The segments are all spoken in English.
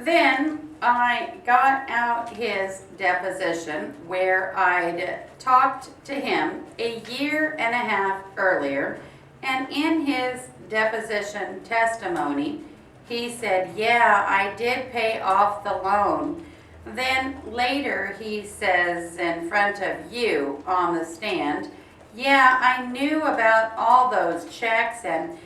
Then I got out his deposition where I'd talked to him a year and a half earlier, and in his deposition testimony, he said, yeah, I did pay off the loan. Then later he says in front of you on the stand, yeah, I knew about all those checks and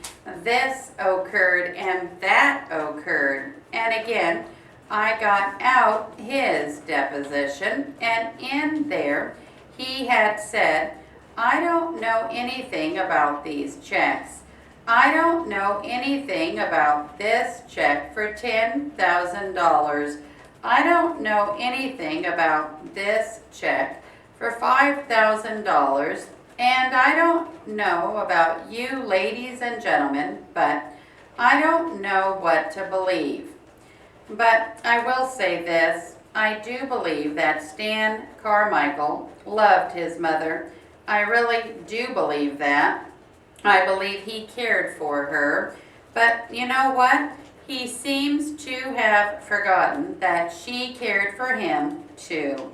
this occurred and that occurred. And again, I got out his deposition, and in there he had said, I don't know anything about these checks. I don't know anything about this check for $10,000. I don't know anything about this check for $5,000. And I don't know about you ladies and gentlemen, but I don't know what to believe. But I will say this, I do believe that Stan Carmichael loved his mother. I really do believe that. I believe he cared for her. But you know what? He seems to have forgotten that she cared for him too.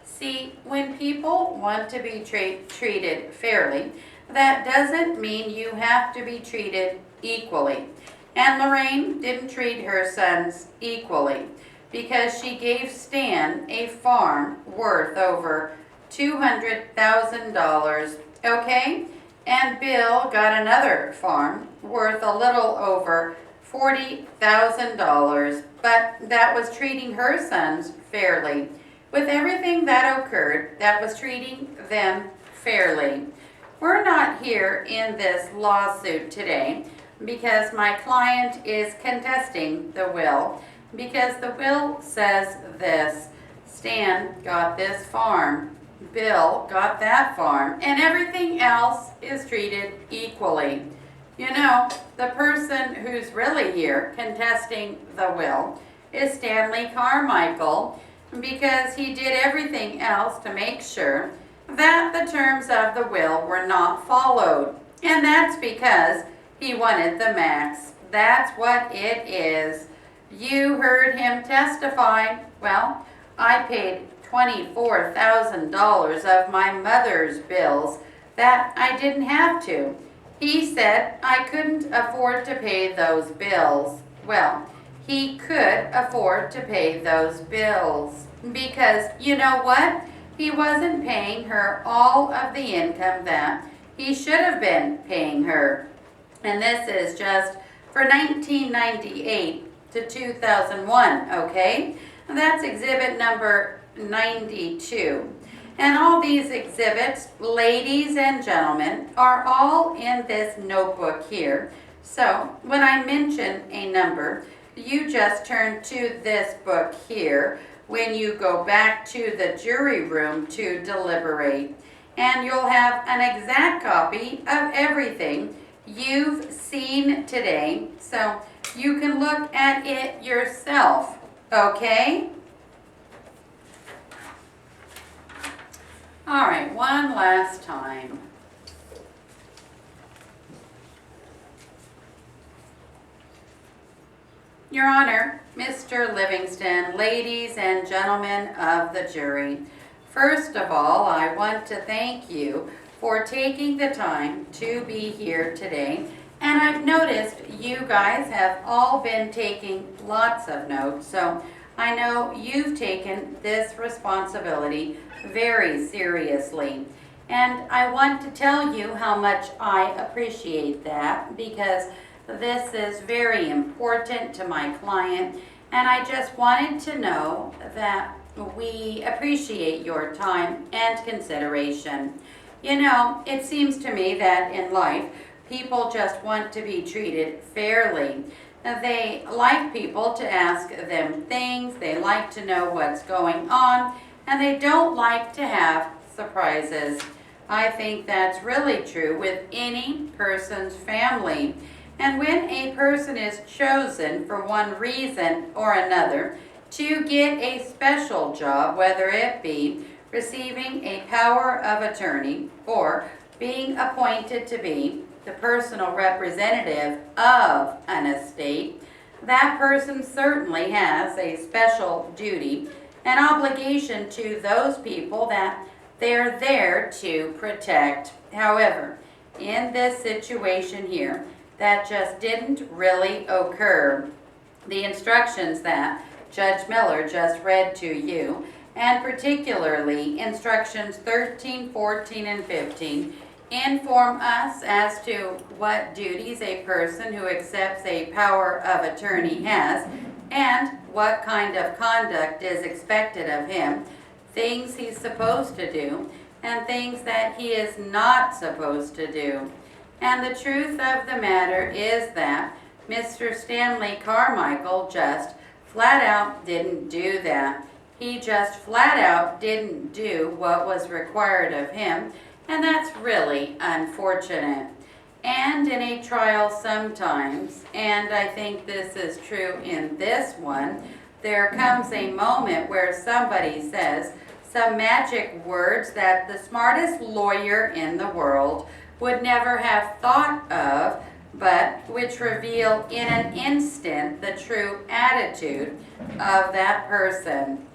See, when people want to be treated fairly, that doesn't mean you have to be treated equally. And Lorraine didn't treat her sons equally because she gave Stan a farm worth over $200,000, okay? And Bill got another farm worth a little over $40,000, but that was treating her sons fairly. With everything that occurred, that was treating them fairly. We're not here in this lawsuit today because my client is contesting the will, because the will says this: Stan got this farm, Bill got that farm, and everything else is treated equally. You know, the person who's really here contesting the will is Stanley Carmichael, because he did everything else to make sure that the terms of the will were not followed. And that's because he wanted the max. That's what it is. You heard him testify. Well, I paid $24,000 of my mother's bills that I didn't have to. He said I couldn't afford to pay those bills. Well, he could afford to pay those bills because, you know what? He wasn't paying her all of the income that he should have been paying her. And this is just for 1998 to 2001, okay? That's exhibit number 92. And all these exhibits, ladies and gentlemen, are all in this notebook here. So when I mention a number, you just turn to this book here when you go back to the jury room to deliberate. And you'll have an exact copy of everything you've seen today, so you can look at it yourself, okay? All right, one last time. Your Honor, Mr. Livingston, ladies and gentlemen of the jury, first of all, I want to thank you for taking the time to be here today. And I've noticed you guys have all been taking lots of notes, so I know you've taken this responsibility very seriously. And I want to tell you how much I appreciate that, because this is very important to my client, and I just wanted to know that we appreciate your time and consideration. You know, it seems to me that in life, people just want to be treated fairly. They like people to ask them things, they like to know what's going on, and they don't like to have surprises. I think that's really true with any person's family. And when a person is chosen for one reason or another to get a special job, whether it be receiving a power of attorney or being appointed to be the personal representative of an estate, that person certainly has a special duty and obligation to those people that they're there to protect. However, in this situation here, that just didn't really occur. The instructions that Judge Miller just read to you, and particularly instructions 13, 14, and 15, inform us as to what duties a person who accepts a power of attorney has and what kind of conduct is expected of him, things he's supposed to do, and things that he is not supposed to do. And the truth of the matter is that Mr. Stanley Carmichael just flat out didn't do that. He just flat out didn't do what was required of him, and that's really unfortunate. And in a trial sometimes, and I think this is true in this one, there comes a moment where somebody says some magic words that the smartest lawyer in the world would never have thought of, but which reveal in an instant the true attitude of that person.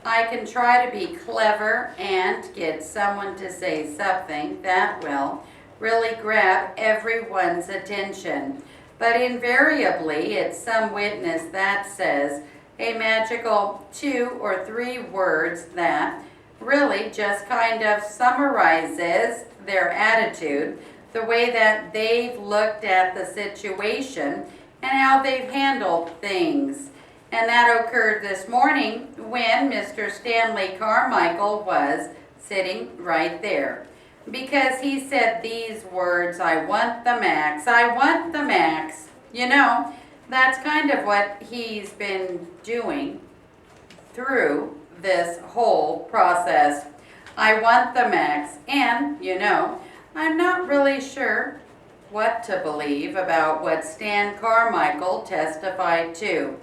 I can try to be clever and get someone to say something that will really grab everyone's attention, but invariably it's some witness that says a magical 2 or 3 words that really just kind of summarizes their attitude, the way that they've looked at the situation and how they've handled things. And that occurred this morning when Mr. Stanley Carmichael was sitting right there. Because he said these words, "I want the max, I want the max." You know, that's kind of what he's been doing through this whole process. I want the max. And, you know, I'm not really sure what to believe about what Stan Carmichael testified to.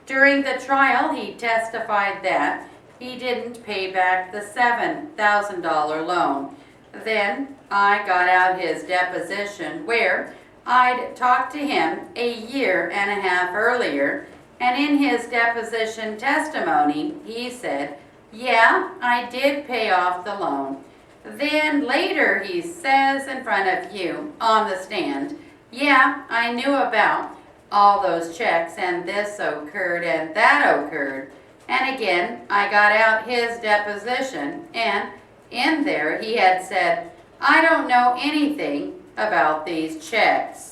During the trial, he testified that he didn't pay back the $7,000 loan. Then I got out his deposition where I'd talked to him a year and a half earlier, and in his deposition testimony, he said, "Yeah, I did pay off the loan." Then later he says in front of you on the stand, "Yeah, I knew about all those checks, and this occurred and that occurred." And again, I got out his deposition, and in there he had said, "I don't know anything about these checks."